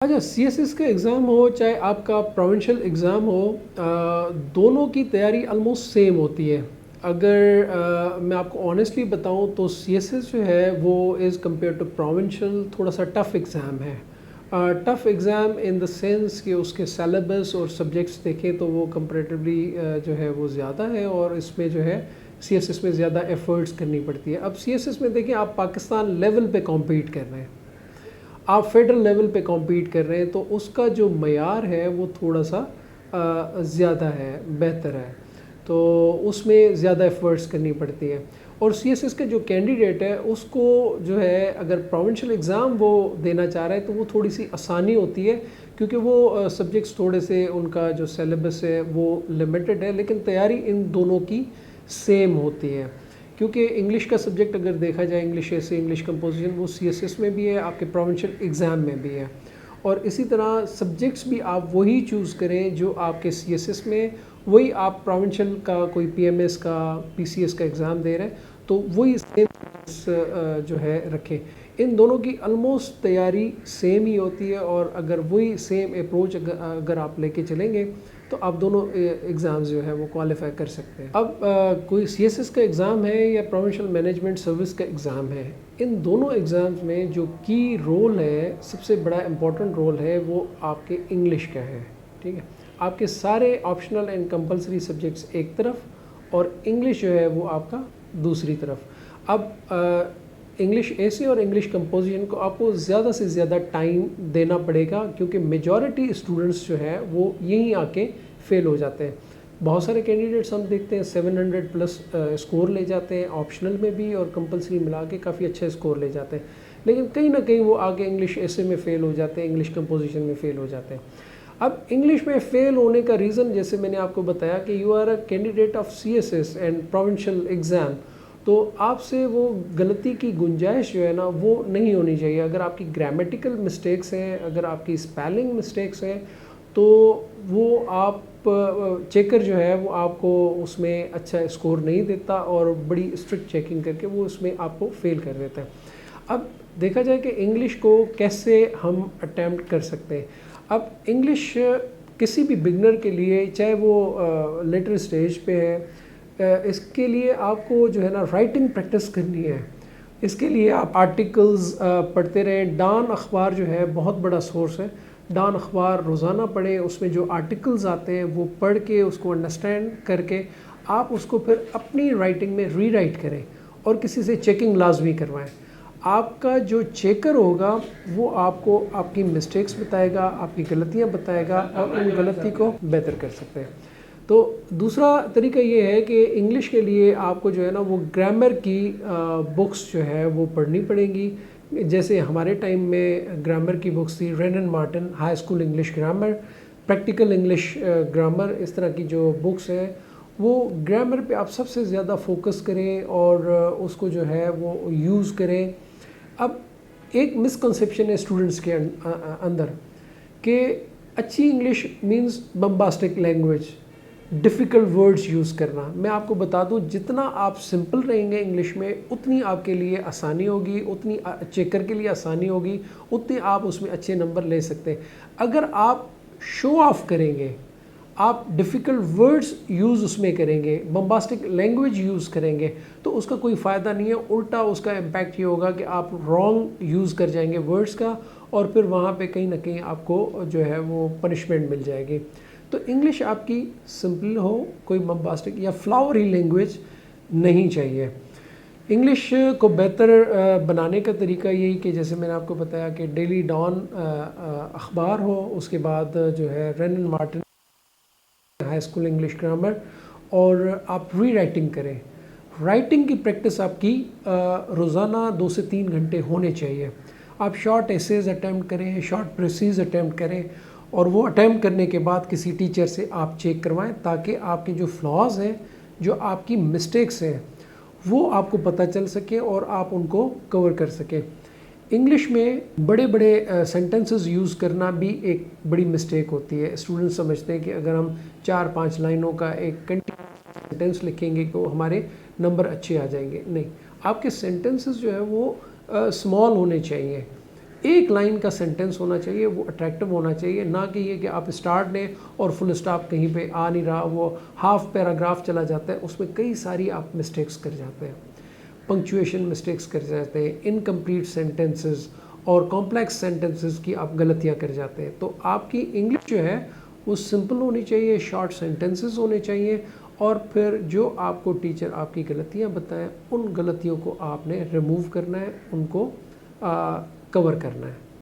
अच्छा, सीएसएस का एग्ज़ाम हो चाहे आपका प्रोविंशियल एग्ज़ाम हो, दोनों की तैयारी ऑलमोस्ट सेम होती है। अगर मैं आपको ऑनेस्टली बताऊं तो सीएसएस जो है वो इज़ कम्पेयर टू प्रोविंशियल थोड़ा सा टफ़ एग्ज़ाम है। Tough exam in the sense कि उसके सिलेबस और सब्जेक्ट्स देखें तो वो कंपैरेटिवली जो है वो ज़्यादा है, और इसमें जो है सीएसएस में ज़्यादा एफ़र्ट्स करनी पड़ती है। अब सीएसएस में देखिए, आप पाकिस्तान लेवल पे कॉम्पीट कर रहे हैं, आप फेडरल लेवल पे कॉम्पीट कर रहे हैं, तो उसका जो मयार है वो थोड़ा सा ज़्यादा है, बेहतर है, तो उसमें ज़्यादा एफ़र्ट्स करनी पड़ती है। और सीएसएस का जो कैंडिडेट है उसको जो है, अगर प्रोविंशियल एग्ज़ाम वो देना चाह रहा है तो वो थोड़ी सी आसानी होती है, क्योंकि वो सब्जेक्ट्स थोड़े से उनका जो सिलेबस है वो लिमिटेड है, लेकिन तैयारी इन दोनों की सेम होती है। क्योंकि इंग्लिश का सब्जेक्ट अगर देखा जाए, इंग्लिश ऐसे इंग्लिश कंपोजिशन, वो सीएसएस में भी है, आपके प्रोविंशियल एग्ज़ाम में भी है। और इसी तरह सब्जेक्ट्स भी आप वही चूज़ करें जो आपके सीएसएस में, वही आप प्रोविंशियल का कोई पीएमएस का, पीसीएस का एग्ज़ाम दे रहे हैं तो वही सेम जो है रखें। इन दोनों की ऑलमोस्ट तैयारी सेम ही होती है, और अगर वही सेम अप्रोच अगर आप लेके चलेंगे तो आप दोनों एग्ज़ाम्स जो है वो क्वालिफाई कर सकते हैं। अब कोई सीएसएस का एग्ज़ाम है या प्रोविंशियल मैनेजमेंट सर्विस का एग्ज़ाम है, इन दोनों एग्ज़ाम्स में जो की रोल है, सबसे बड़ा इम्पोर्टेंट रोल है, वो आपके इंग्लिश का है। ठीक है, आपके सारे ऑप्शनल एंड कंपलसरी सब्जेक्ट्स एक तरफ, और इंग्लिश जो है वो आपका दूसरी तरफ। अब इंग्लिश ऐसे और इंग्लिश कंपोजिशन को आपको ज़्यादा से ज़्यादा टाइम देना पड़ेगा, क्योंकि मेजॉरिटी स्टूडेंट्स जो है वो यहीं आके फ़ेल हो जाते हैं। बहुत सारे कैंडिडेट्स हम देखते हैं 700 प्लस स्कोर ले जाते हैं, ऑप्शनल में भी और कंपलसरी मिला के काफ़ी अच्छा स्कोर ले जाते हैं, लेकिन कहीं ना कहीं वो आगे इंग्लिश ऐसे में फ़ेल हो जाते हैं, इंग्लिश कंपोजिशन में फ़ेल हो जाते हैं। अब इंग्लिश में फ़ेल होने का रीज़न, जैसे मैंने आपको बताया कि you are a candidate of CSS and provincial exam, तो आपसे वो गलती की गुंजाइश जो है ना वो नहीं होनी चाहिए। अगर आपकी ग्रामेटिकल मिस्टेक्स हैं, अगर आपकी स्पेलिंग मिस्टेक्स हैं, तो वो आप चेकर जो है वो आपको उसमें अच्छा स्कोर नहीं देता, और बड़ी स्ट्रिक्ट चेकिंग करके वो उसमें आपको फ़ेल कर देता है। अब देखा जाए कि इंग्लिश को कैसे हम अटैम्प्ट कर सकते हैं। अब इंग्लिश किसी भी बिगनर के लिए, चाहे वो लेटर स्टेज पे है, इसके लिए आपको जो है ना राइटिंग प्रैक्टिस करनी है। इसके लिए आप आर्टिकल्स पढ़ते रहें। डॉन अखबार जो है बहुत बड़ा सोर्स है, डॉन अखबार रोज़ाना पढ़ें, उसमें जो आर्टिकल्स आते हैं वो पढ़ के उसको अंडरस्टैंड करके आप उसको फिर अपनी राइटिंग में रीराइट करें, और किसी से चेकिंग लाजमी करवाएं। आपका जो चेकर होगा वो आपको आपकी मिस्टेक्स बताएगा, आपकी गलतियां बताएगा, और उन गलती को बेहतर कर सकते हैं। तो दूसरा तरीका ये है कि इंग्लिश के लिए आपको जो है ना वो ग्रामर की बुक्स जो है वो पढ़नी पड़ेंगी। जैसे हमारे टाइम में ग्रामर की बुक्स थी, rain and Martin high school English grammar, practical English grammar, इस तरह की जो बुक्स हैं, वो ग्रामर पे आप सबसे ज़्यादा फोकस करें और उसको जो है वो यूज़ करें। अब एक मिसकंसेप्शन है स्टूडेंट्स के अंदर कि अच्छी English means bombastic language, difficult words use करना। मैं आपको बता दूं, जितना आप सिंपल रहेंगे इंग्लिश में, उतनी आपके लिए आसानी होगी, उतनी चेकर के लिए आसानी होगी, उतनी आप उसमें अच्छे नंबर ले सकते हैं। अगर आप शो ऑफ करेंगे, आप डिफ़िकल्ट वर्ड्स यूज़ उसमें करेंगे, बम्बास्टिक लैंग्वेज यूज़ करेंगे, तो उसका कोई फ़ायदा नहीं है। उल्टा उसका इम्पैक्ट ये होगा कि आप रॉन्ग यूज़ कर जाएंगे वर्ड्स का, और फिर वहाँ पे कहीं ना कहीं आपको जो है वो पनिशमेंट मिल जाएगी। तो इंग्लिश आपकी सिंपल हो, कोई बम्बास्टिक या फ्लावरी लैंग्वेज नहीं चाहिए। इंग्लिश को बेहतर बनाने का तरीका यही कि जैसे मैंने आपको बताया कि डेली डॉन अखबार हो, उसके बाद जो है rain and Martin high school English grammar, और आप री राइटिंग करें। राइटिंग की प्रैक्टिस आपकी रोज़ाना 2 से 3 घंटे होने चाहिए। आप शॉर्ट एसेज अटैम्प्ट करें, शॉर्ट प्रेसीज अटैम्प्ट करें, और वो अटैम्प्ट करने के बाद किसी टीचर से आप चेक करवाएं, ताकि आपके जो फ्लॉज हैं, जो आपकी मिस्टेक्स हैं, वो आपको पता चल सके और आप उनको कवर कर सकें। इंग्लिश में बड़े बड़े सेंटेंसेस यूज़ करना भी एक बड़ी मिस्टेक होती है। स्टूडेंट्स समझते हैं कि अगर हम 4-5 लाइनों का एक कंटिन्यूस सेंटेंस लिखेंगे तो हमारे नंबर अच्छे आ जाएंगे। नहीं, आपके सेंटेंसेस जो है वो स्मॉल होने चाहिए। ایک لائن کا سینٹنس ہونا چاہیے، وہ اٹریکٹیو ہونا چاہیے، نہ کہ یہ کہ آپ اسٹارٹ دیں اور فل اسٹاپ کہیں پہ آ نہیں رہا، وہ ہاف پیراگراف چلا جاتا ہے، اس میں کئی ساری آپ مسٹیکس کر جاتے ہیں، پنکچویشن مسٹیکس کر جاتے ہیں، انکمپلیٹ سینٹنسز اور کمپلیکس سینٹنسز کی آپ غلطیاں کر جاتے ہیں۔ تو آپ کی انگلش جو ہے وہ سمپل ہونی چاہیے، شارٹ سینٹنسز ہونے چاہیے، اور پھر جو آپ کو ٹیچر آپ کی غلطیاں بتائیں ان غلطیوں کو آپ نے ریموو کرنا ہے، ان کو کور کرنا ہے۔